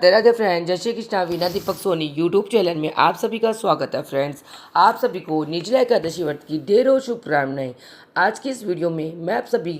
Radhe friends, जय Shri Krishna. Veena Deepak Soni YouTube channel में आप सभी का स्वागत है। फ्रेंड्स, आप सभी को निर्जला एकादशी व्रत की ढेरों शुभकामनाएं। आज की इस वीडियो में मैं आप सभी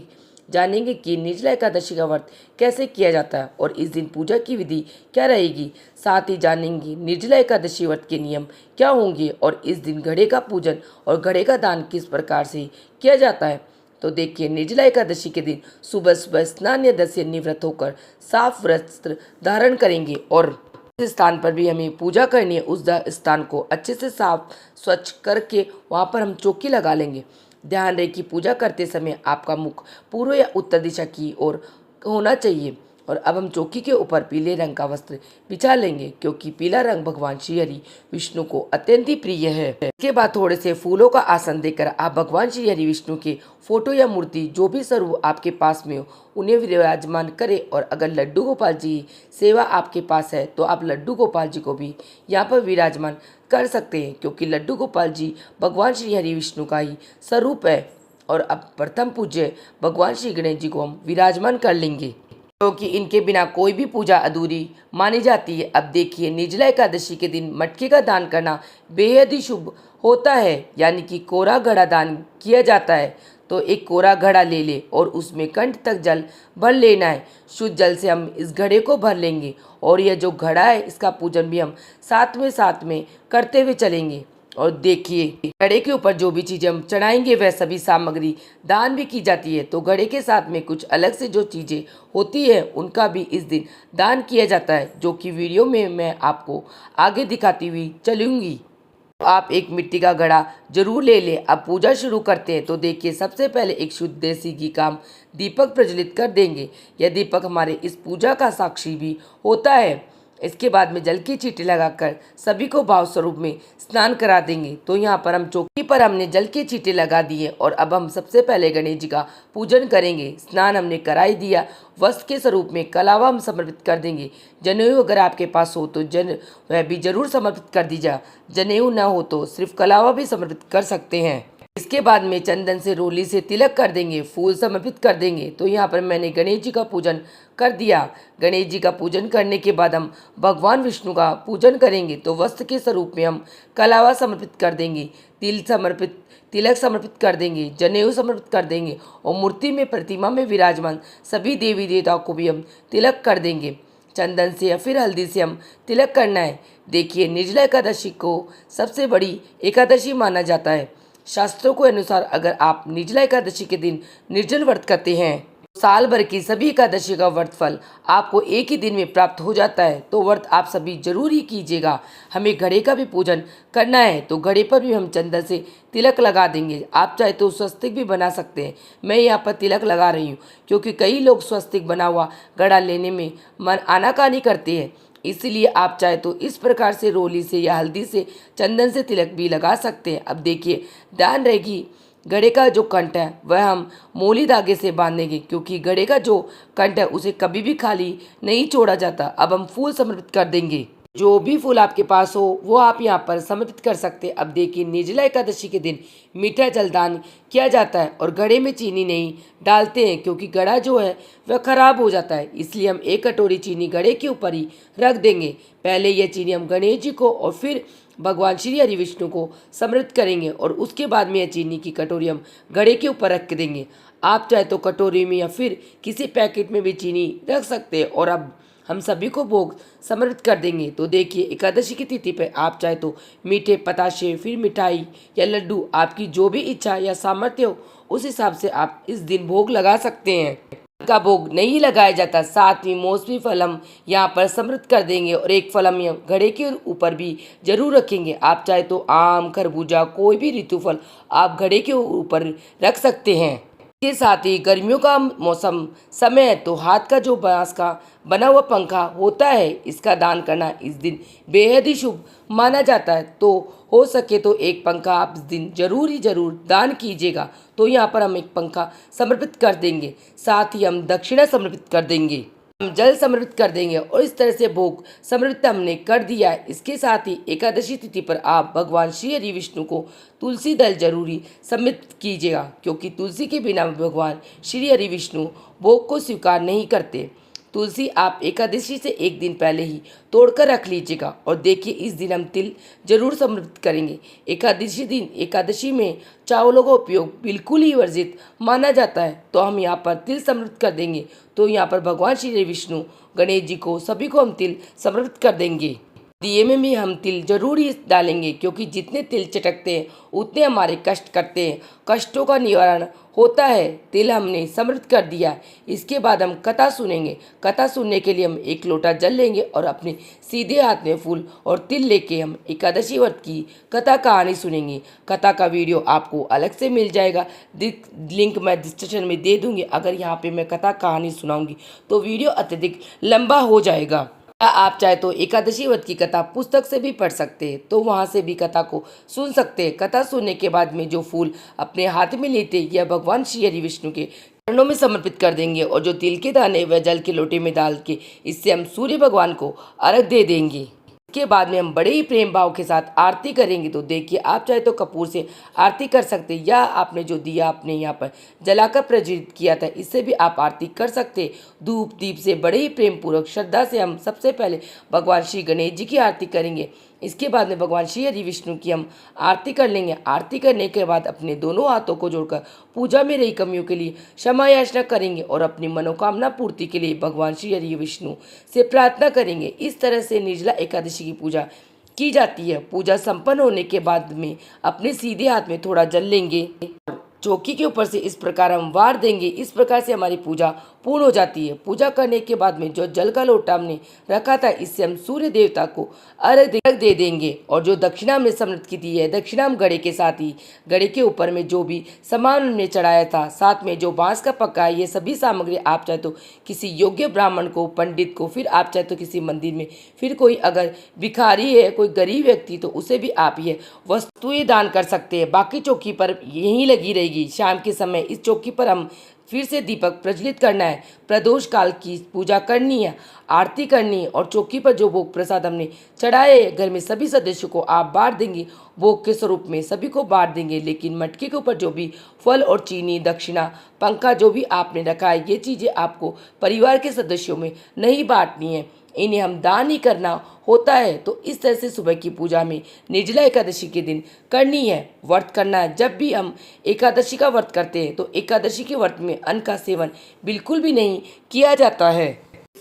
जानेंगे कि निर्जला एकादशी का व्रत कैसे किया जाता है और इस दिन पूजा की विधि क्या रहेगी। साथ ही जानेंगे निर्जला एकादशी व्रत के नियम क्या होंगे और इस दिन घड़े का पूजन और घड़े का दान किस प्रकार से किया जाता है। तो देखिए, निर्जला एकादशी के दिन सुबह सुबह स्नान या दस्य निवृत्त होकर साफ वस्त्र धारण करेंगे और जिस स्थान पर भी हमें पूजा करनी है उस स्थान को अच्छे से साफ स्वच्छ करके वहाँ पर हम चौकी लगा लेंगे। ध्यान रहे कि पूजा करते समय आपका मुख पूर्व या उत्तर दिशा की ओर होना चाहिए। और अब हम चौकी के ऊपर पीले रंग का वस्त्र बिछा लेंगे, क्योंकि पीला रंग भगवान श्री हरि विष्णु को अत्यंत ही प्रिय है। इसके बाद थोड़े से फूलों का आसन देकर आप भगवान श्री हरि विष्णु के फोटो या मूर्ति जो भी स्वरूप आपके पास में हो उन्हें विराजमान करें। और अगर लड्डू गोपाल जी सेवा आपके पास है तो आप लड्डू गोपाल जी को भी यहाँ पर विराजमान कर सकते हैं, क्योंकि लड्डू गोपाल जी भगवान श्री हरि विष्णु का ही स्वरूप है। और अब प्रथम पूज्य भगवान श्री गणेश जी को हम विराजमान कर लेंगे, क्योंकि इनके बिना कोई भी पूजा अधूरी मानी जाती है। अब देखिए, निर्जला एकादशी के दिन मटके का दान करना बेहद ही शुभ होता है, यानी कि कोरा घड़ा दान किया जाता है। तो एक कोरा घड़ा ले ले और उसमें कंठ तक जल भर लेना है। शुद्ध जल से हम इस घड़े को भर लेंगे और यह जो घड़ा है इसका पूजन भी हम साथ में करते हुए चलेंगे। और देखिए, घड़े के ऊपर जो भी चीज़ें हम चढ़ाएंगे वह सभी सामग्री दान भी की जाती है। तो घड़े के साथ में कुछ अलग से जो चीज़ें होती है उनका भी इस दिन दान किया जाता है, जो कि वीडियो में मैं आपको आगे दिखाती हुई चलूँगी। आप एक मिट्टी का घड़ा जरूर ले लें। अब पूजा शुरू करते हैं। तो देखिए, सबसे पहले एक शुद्ध देसी घी का दीपक प्रज्वलित कर देंगे। यह दीपक हमारे इस पूजा का साक्षी भी होता है। इसके बाद में जल की चींटी लगाकर सभी को भाव स्वरूप में स्नान करा देंगे। तो यहाँ पर हम चौकी पर हमने जल की चींटी लगा दी है और अब हम सबसे पहले गणेश जी का पूजन करेंगे। स्नान हमने करा ही दिया। वस्त्र के स्वरूप में कलावा हम समर्पित कर देंगे। जनेऊ अगर आपके पास हो तो वह भी जरूर समर्पित कर दीजिए। जनेऊ न हो तो सिर्फ कलावा भी समर्पित कर सकते हैं। इसके बाद में चंदन से रोली से तिलक कर देंगे, फूल समर्पित कर देंगे। तो यहाँ पर मैंने गणेश जी का पूजन कर दिया। गणेश जी का पूजन करने के बाद हम भगवान विष्णु का पूजन करेंगे। तो वस्त्र के स्वरूप में हम कलावा समर्पित कर देंगे, तिलक समर्पित कर देंगे, जनेऊ समर्पित कर देंगे और मूर्ति में प्रतिमा में विराजमान सभी देवी देवताओं को भी हम तिलक कर देंगे। चंदन से या फिर हल्दी से हम तिलक करना है। देखिए, निर्जला एकादशी को सबसे बड़ी एकादशी माना जाता है। शास्त्रों के अनुसार अगर आप निर्जला एकादशी के दिन निर्जल व्रत करते हैं तो साल भर की सभी एकादशी का व्रत फल आपको एक ही दिन में प्राप्त हो जाता है। तो व्रत आप सभी जरूर ही कीजिएगा। हमें घड़े का भी पूजन करना है, तो घड़े पर भी हम चंदन से तिलक लगा देंगे। आप चाहे तो स्वस्तिक भी बना सकते हैं। मैं यहाँ पर तिलक लगा रही हूँ, क्योंकि कई लोग स्वस्तिक बना हुआ घड़ा लेने में मन आनाकानी करते हैं। इसीलिए आप चाहे तो इस प्रकार से रोली से या हल्दी से चंदन से तिलक भी लगा सकते हैं। अब देखिए, ध्यान रहेगी, घड़े का जो कंठ है वह हम मोली धागे से बांधेंगे, क्योंकि घड़े का जो कंठ है उसे कभी भी खाली नहीं छोड़ा जाता। अब हम फूल समर्पित कर देंगे। जो भी फूल आपके पास हो वो आप यहाँ पर समर्पित कर सकते हैं। अब देखिए, निर्जला एकादशी के दिन मीठा जलदान किया जाता है और घड़े में चीनी नहीं डालते हैं, क्योंकि घड़ा जो है वह खराब हो जाता है। इसलिए हम एक कटोरी चीनी घड़े के ऊपर ही रख देंगे। पहले यह चीनी हम गणेश जी को और फिर भगवान श्री हरि विष्णु को समर्पित करेंगे और उसके बाद में यह चीनी की कटोरी हम घड़े के ऊपर रख देंगे। आप चाहे तो कटोरी में या फिर किसी पैकेट में भी चीनी रख सकते हैं। और अब हम सभी को भोग समर्पित कर देंगे। तो देखिए, एकादशी की तिथि पर आप चाहे तो मीठे पताशे, फिर मिठाई या लड्डू, आपकी जो भी इच्छा या सामर्थ्य हो उस हिसाब से आप इस दिन भोग लगा सकते हैं। का भोग नहीं लगाया जाता। साथ ही मौसमी फल हम यहाँ पर समर्पित कर देंगे और एक फल हम घड़े के ऊपर भी जरूर रखेंगे। आप चाहे तो आम, खरबूजा, कोई भी ऋतु फल आप घड़े के ऊपर रख सकते हैं। के साथ ही गर्मियों का मौसम समय है, तो हाथ का जो बांस का बना हुआ पंखा होता है इसका दान करना इस दिन बेहद ही शुभ माना जाता है। तो हो सके तो एक पंखा आप इस दिन जरूर दान कीजिएगा। तो यहाँ पर हम एक पंखा समर्पित कर देंगे। साथ ही हम दक्षिणा समर्पित कर देंगे, हम जल समर्पित कर देंगे और इस तरह से भोग समर्पित हमने कर दिया है। इसके साथ ही एकादशी तिथि पर आप भगवान श्री हरि विष्णु को तुलसी दल जरूरी समर्पित कीजिएगा, क्योंकि तुलसी के बिना भगवान श्री हरि विष्णु भोग को स्वीकार नहीं करते। तुलसी आप एकादशी से एक दिन पहले ही तोड़कर रख लीजिएगा और देखिए इस दिन हम तिल जरूर समर्पित करेंगे। एकादशी में चावलों का उपयोग बिल्कुल ही वर्जित माना जाता है, तो हम यहाँ पर तिल समर्पित कर देंगे। तो यहाँ पर भगवान श्री विष्णु, गणेश जी को, सभी को हम तिल समर्पित कर देंगे। दिए में भी हम तिल जरूर ही डालेंगे, क्योंकि जितने तिल चटकते हैं उतने हमारे कष्ट करते हैं, कष्टों का निवारण होता है। तिल हमने समर्पित कर दिया। इसके बाद हम कथा सुनेंगे। कथा सुनने के लिए हम एक लोटा जल लेंगे और अपने सीधे हाथ में फूल और तिल लेके हम एकादशी व्रत की कथा कहानी सुनेंगे। कथा का वीडियो आपको अलग से मिल जाएगा, लिंक मैं डिस्क्रिप्शन में दे दूंगी। अगर यहाँ पे मैं कथा कहानी सुनाऊंगी तो वीडियो अत्यधिक लंबा हो जाएगा। आप चाहे तो एकादशी व्रत की कथा पुस्तक से भी पढ़ सकते हैं, तो वहाँ से भी कथा को सुन सकते हैं। कथा सुनने के बाद में जो फूल अपने हाथ में लेते या भगवान श्री हरि विष्णु के चरणों में समर्पित कर देंगे और जो तिल के दाने वह जल के लोटे में डाल के इससे हम सूर्य भगवान को अर्घ दे देंगे। इसके बाद में हम बड़े ही प्रेम भाव के साथ आरती करेंगे। तो देखिए आप चाहे तो कपूर से आरती कर सकते हैं, या आपने जो दिया आपने यहाँ पर जलाकर प्रज्वलित किया था इससे भी आप आरती कर सकते। धूप दीप से बड़े ही प्रेम पूर्वक श्रद्धा से हम सबसे पहले भगवान श्री गणेश जी की आरती करेंगे। इसके बाद में भगवान श्री हरि विष्णु की हम आरती कर लेंगे। आरती करने के बाद अपने दोनों हाथों को जोड़कर पूजा में रही कमियों के लिए क्षमा याचना करेंगे और अपनी मनोकामना पूर्ति के लिए भगवान श्री हरि विष्णु से प्रार्थना करेंगे। इस तरह से निर्जला एकादशी की पूजा की जाती है। पूजा संपन्न होने के बाद में अपने सीधे हाथ में थोड़ा जल लेंगे, चौकी के ऊपर से इस प्रकार हम वार देंगे। इस प्रकार से हमारी पूजा पूर्ण हो जाती है। पूजा करने के बाद में जो जल का लोटा हमने रखा था इससे हम सूर्य देवता को अर्घ दे देंगे और जो दक्षिणा हमने समर्पित की थी है, दक्षिणा हम घड़े के साथ ही घड़े के ऊपर में जो भी सामान हमने चढ़ाया था, साथ में जो बांस का पक्का है, ये सभी सामग्री आप चाहे तो किसी योग्य ब्राह्मण को, पंडित को, फिर आप चाहे तो किसी मंदिर में, फिर कोई अगर भिखारी है, कोई गरीब व्यक्ति, तो उसे भी आप ये वस्तुएं दान कर सकते हैं। बाकी चौकी पर यहीं लगी रहेगी। शाम के समय इस चौकी पर हम फिर से दीपक प्रज्वलित करना है, प्रदोष काल की पूजा करनी है, आरती करनी है और चौकी पर जो भोग प्रसाद हमने चढ़ाए घर में सभी सदस्यों को आप बांट देंगे। भोग के स्वरूप में सभी को बांट देंगे, लेकिन मटके के ऊपर जो भी फल और चीनी, दक्षिणा, पंखा जो भी आपने रखा है, ये चीज़ें आपको परिवार के सदस्यों में नहीं बांटनी है, इन्हें हम दान ही करना होता है। तो इस तरह से सुबह की पूजा में निर्जला एकादशी के दिन करनी है, व्रत करना है। जब भी हम एकादशी का व्रत करते हैं तो एकादशी के व्रत में अन्न का सेवन बिल्कुल भी नहीं किया जाता है,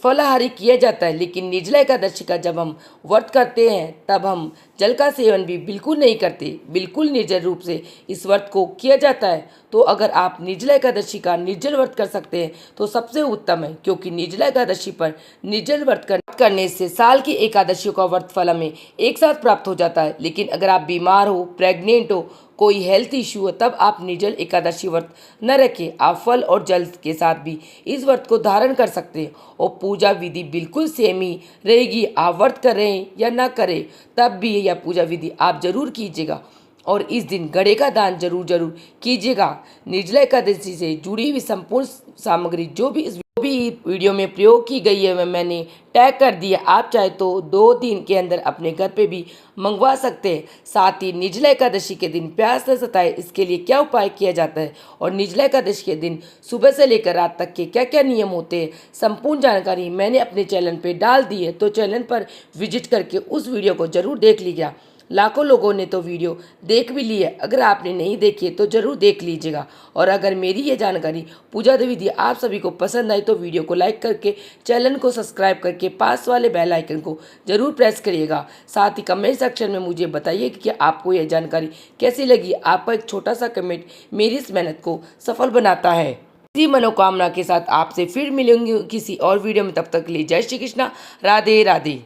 फलाहारी किया जाता है। लेकिन निर्जला एकादशी का जब हम व्रत करते हैं तब हम जल का सेवन भी बिल्कुल नहीं करते, बिल्कुल निर्जल रूप से इस व्रत को किया जाता है। तो अगर आप निर्जला एकादशी का निर्जल व्रत कर सकते हैं तो सबसे उत्तम है, क्योंकि निर्जला एकादशी पर निर्जल व्रत करने से साल की एकादशियों का व्रत फल हमें एक साथ प्राप्त हो जाता है। लेकिन अगर आप बीमार हो, प्रेग्नेंट हो, कोई हेल्थ इश्यू हो, तब आप निर्जल एकादशी व्रत न रखें। आप फल और जल के साथ भी इस व्रत को धारण कर सकते हैं और पूजा विधि बिल्कुल सेम ही रहेगी। आप व्रत करें या ना करें तब भी यह पूजा विधि आप जरूर कीजिएगा और इस दिन घड़े का दान जरूर कीजिएगा। निर्जला एकादशी से जुड़ी हुई संपूर्ण सामग्री जो भी वीडियो में प्रयोग की गई है मैंने टैग कर दिया। आप चाहे तो 2 दिन के अंदर अपने घर पे भी मंगवा सकते हैं। साथ ही निर्जला एकादशी के दिन प्यास न सताए, इसके लिए क्या उपाय किया जाता है और निर्जला एकादशी के दिन सुबह से लेकर रात तक के क्या क्या नियम होते हैं, संपूर्ण जानकारी मैंने अपने चैनल पे डाल दी है। तो चैनल पर विजिट करके उस वीडियो को जरूर देख लीजिएगा। लाखों लोगों ने तो वीडियो देख भी ली है, अगर आपने नहीं देखी है तो ज़रूर देख लीजिएगा। और अगर मेरी ये जानकारी पूजा विधि आप सभी को पसंद आई तो वीडियो को लाइक करके चैनल को सब्सक्राइब करके पास वाले बेल आइकन को ज़रूर प्रेस करिएगा। साथ ही कमेंट सेक्शन में मुझे बताइए कि आपको यह जानकारी कैसी लगी। आपका एक छोटा सा कमेंट मेरी इस मेहनत को सफल बनाता है। इसी मनोकामना के साथ आपसे फिर मिलेंगे किसी और वीडियो में, तब तक के लिए जय श्री कृष्णा, राधे राधे।